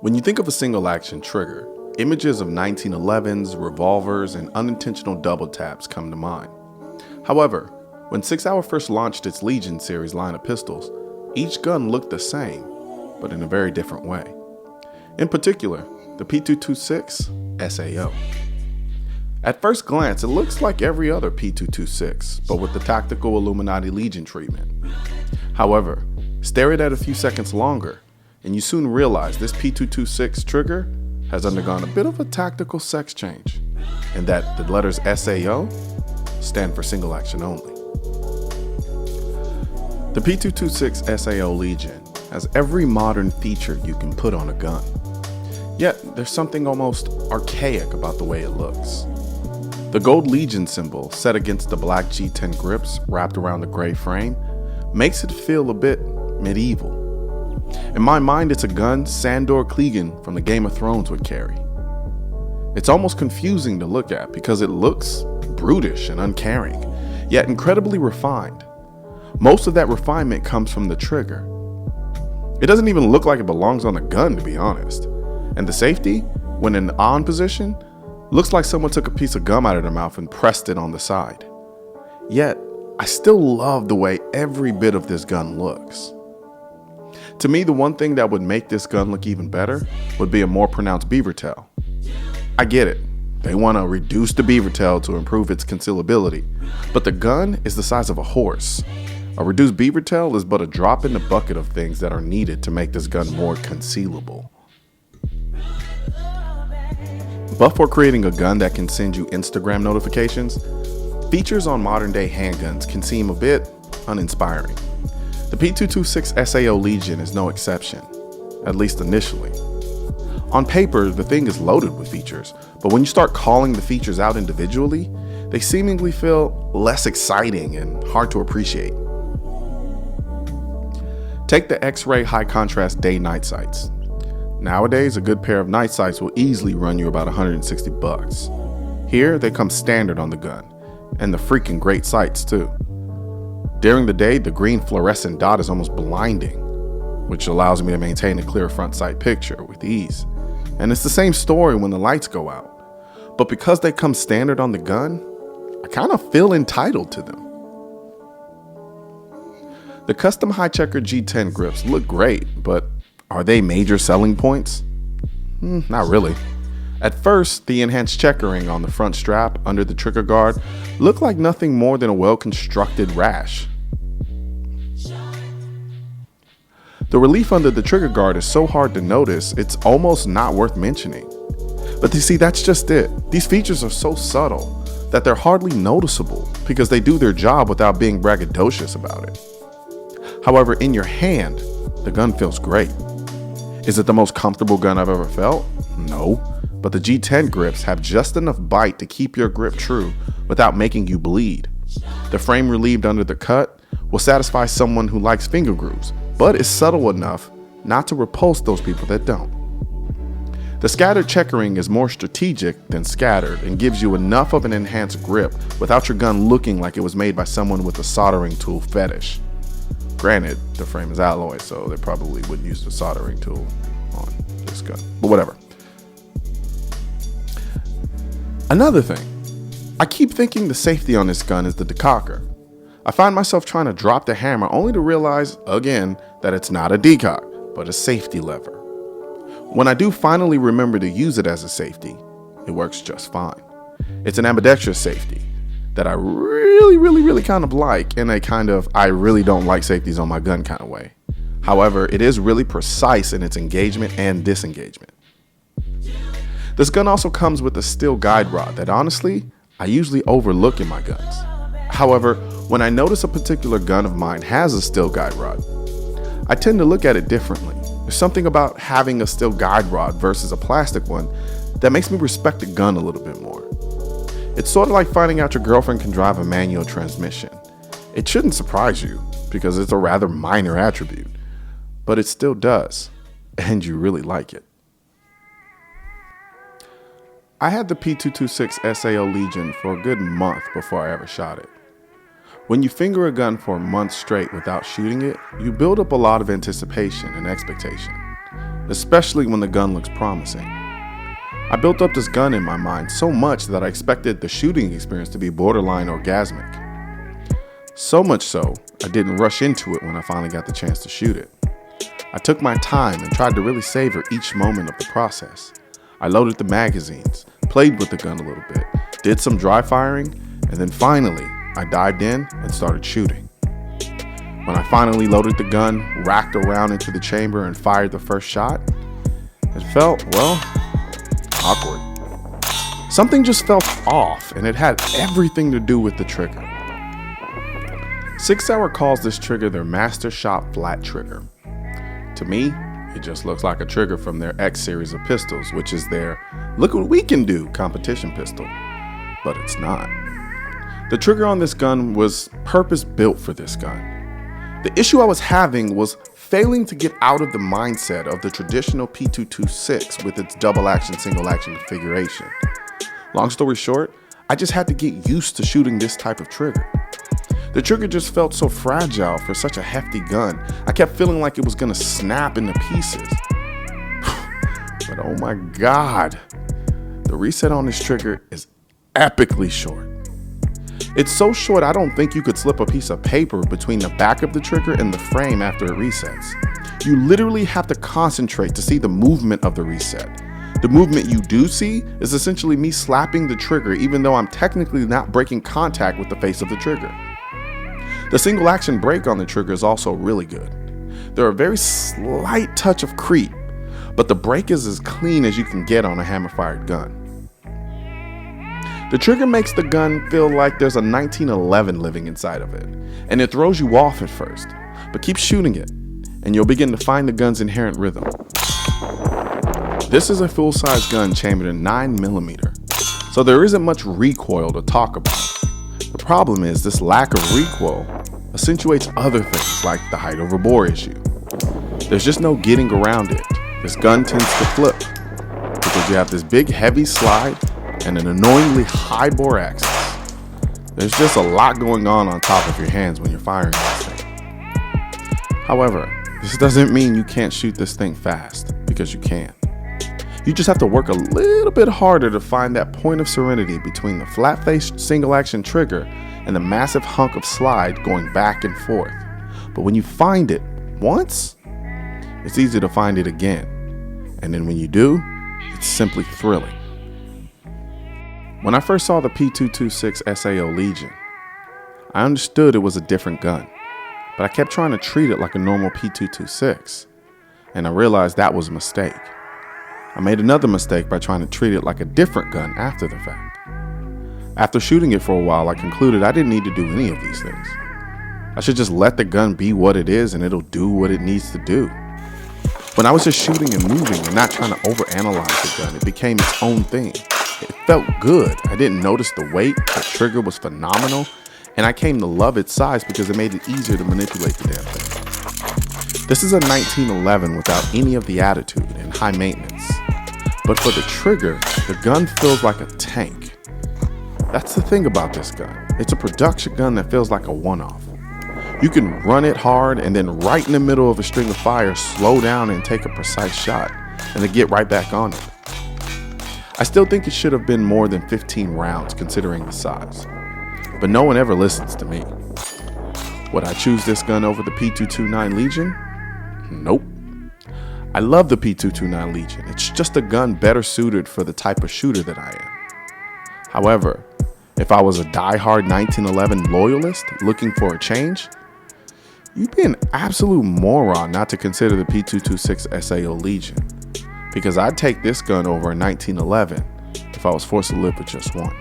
When you think of a single action trigger, images of 1911s, revolvers, and unintentional double taps come to mind. However, when SIG SAUER first launched its Legion series line of pistols, each gun looked the same, but in a very different way. In particular, the P226 SAO. At first glance, it looks like every other P226, but with the tactical Illuminati Legion treatment. However, stare at it a few seconds longer, and you soon realize this P226 trigger has undergone a bit of a tactical sex change, and that the letters SAO stand for single action only. The P226 SAO Legion has every modern feature you can put on a gun. Yet, there's something almost archaic about the way it looks. The gold Legion symbol set against the black G10 grips wrapped around the gray frame makes it feel a bit medieval. In my mind, it's a gun Sandor Clegane from the Game of Thrones would carry. It's almost confusing to look at because it looks brutish and uncaring, yet incredibly refined. Most of that refinement comes from the trigger. It doesn't even look like it belongs on the gun, to be honest. And the safety, when in on position, looks like someone took a piece of gum out of their mouth and pressed it on the side. Yet, I still love the way every bit of this gun looks. To me, the one thing that would make this gun look even better would be a more pronounced beaver tail. I get it. They want to reduce the beaver tail to improve its concealability, but the gun is the size of a horse. A reduced beaver tail is but a drop in the bucket of things that are needed to make this gun more concealable. But for creating a gun that can send you Instagram notifications, features on modern day handguns can seem a bit uninspiring. The P226 SAO Legion is no exception, at least initially. On paper, the thing is loaded with features, but when you start calling the features out individually, they seemingly feel less exciting and hard to appreciate. Take the X-ray high contrast day-night sights. Nowadays, a good pair of night sights will easily run you about $160. Here, they come standard on the gun, and the freaking great sights too. During the day, the green fluorescent dot is almost blinding, which allows me to maintain a clear front sight picture with ease. And it's the same story when the lights go out. But because they come standard on the gun, I kind of feel entitled to them. The custom high checker G10 grips look great, but are they major selling points? Not really. At first, the enhanced checkering on the front strap under the trigger guard looked like nothing more than a well-constructed rash. The relief under the trigger guard is so hard to notice, it's almost not worth mentioning. But you see, that's just it. These features are so subtle that they're hardly noticeable because they do their job without being braggadocious about it. However, in your hand, the gun feels great. Is it the most comfortable gun I've ever felt? No, but the G10 grips have just enough bite to keep your grip true without making you bleed. The frame relieved under the cut will satisfy someone who likes finger grooves, but is subtle enough not to repulse those people that don't. The scattered checkering is more strategic than scattered and gives you enough of an enhanced grip without your gun looking like it was made by someone with a soldering tool fetish. Granted, the frame is alloy, so they probably wouldn't use the soldering tool on this gun, but whatever. Another thing, I keep thinking the safety on this gun is the decocker. I find myself trying to drop the hammer only to realize, again, that it's not a decock, but a safety lever. When I do finally remember to use it as a safety, it works just fine. It's an ambidextrous safety that I really kind of like in a kind of I really don't like safeties on my gun kind of way. However, it is really precise in its engagement and disengagement. This gun also comes with a steel guide rod that honestly, I usually overlook in my guns. However, when I notice a particular gun of mine has a steel guide rod, I tend to look at it differently. There's something about having a steel guide rod versus a plastic one that makes me respect the gun a little bit more. It's sort of like finding out your girlfriend can drive a manual transmission. It shouldn't surprise you because it's a rather minor attribute, but it still does, and you really like it. I had the P226 SAO Legion for a good month before I ever shot it. When you finger a gun for months straight without shooting it, you build up a lot of anticipation and expectation. especially when the gun looks promising. I built up this gun in my mind so much that I expected the shooting experience to be borderline orgasmic. So much so, I didn't rush into it when I finally got the chance to shoot it. I took my time and tried to really savor each moment of the process. I loaded the magazines, played with the gun a little bit, did some dry firing, and then finally, I dived in and started shooting. When I finally loaded the gun, racked around into the chamber, and fired the first shot, it felt, well, awkward. Something just felt off, and it had everything to do with the trigger. SIG SAUER calls this trigger their Master Shot Flat Trigger. To me, it just looks like a trigger from their X series of pistols, which is their "look what we can do" competition pistol, but it's not. The trigger on this gun was purpose-built for this gun. The issue I was having was failing to get out of the mindset of the traditional P226 with its double action, single action configuration. Long story short, I just had to get used to shooting this type of trigger. The trigger just felt so fragile for such a hefty gun. I kept feeling like it was gonna snap into pieces. But oh my God, the reset on this trigger is epically short. It's so short I don't think you could slip a piece of paper between the back of the trigger and the frame after it resets. You literally have to concentrate to see the movement of the reset. The movement you do see is essentially me slapping the trigger even though I'm technically not breaking contact with the face of the trigger. The single action brake on the trigger is also really good. There are a very slight touch of creep, but the brake is as clean as you can get on a hammer-fired gun. The trigger makes the gun feel like there's a 1911 living inside of it, and it throws you off at first, but keep shooting it, and you'll begin to find the gun's inherent rhythm. This is a full-size gun chambered in 9mm, so there isn't much recoil to talk about. The problem is this lack of recoil accentuates other things like the height over bore issue. There's just no getting around it. This gun tends to flip because you have this big heavy slide and an annoyingly high bore axis. There's just a lot going on top of your hands when you're firing this thing. However, this doesn't mean you can't shoot this thing fast, because you can. You just have to work a little bit harder to find that point of serenity between the flat-faced single-action trigger and the massive hunk of slide going back and forth. But when you find it once, it's easy to find it again. And then when you do, it's simply thrilling. When I first saw the P226 SAO Legion, I understood it was a different gun, but I kept trying to treat it like a normal P226, and I realized that was a mistake. I made another mistake by trying to treat it like a different gun after the fact. After shooting it for a while, I concluded I didn't need to do any of these things. I should just let the gun be what it is and it'll do what it needs to do. When I was just shooting and moving and not trying to overanalyze the gun, it became its own thing. It felt good. I didn't notice the weight, the trigger was phenomenal, and I came to love its size because it made it easier to manipulate the damn thing. This is a 1911 without any of the attitude and high maintenance. But for the trigger, the gun feels like a tank. That's the thing about this gun. It's a production gun that feels like a one-off. You can run it hard and then right in the middle of a string of fire, slow down and take a precise shot and then get right back on it. I still think it should have been more than 15 rounds considering the size, but no one ever listens to me. Would I choose this gun over the P229 Legion? Nope. I love the P229 Legion. It's just a gun better suited for the type of shooter that I am. However, if I was a die-hard 1911 loyalist looking for a change, you'd be an absolute moron not to consider the P226 SAO Legion, because I'd take this gun over a 1911 if I was forced to live with just one.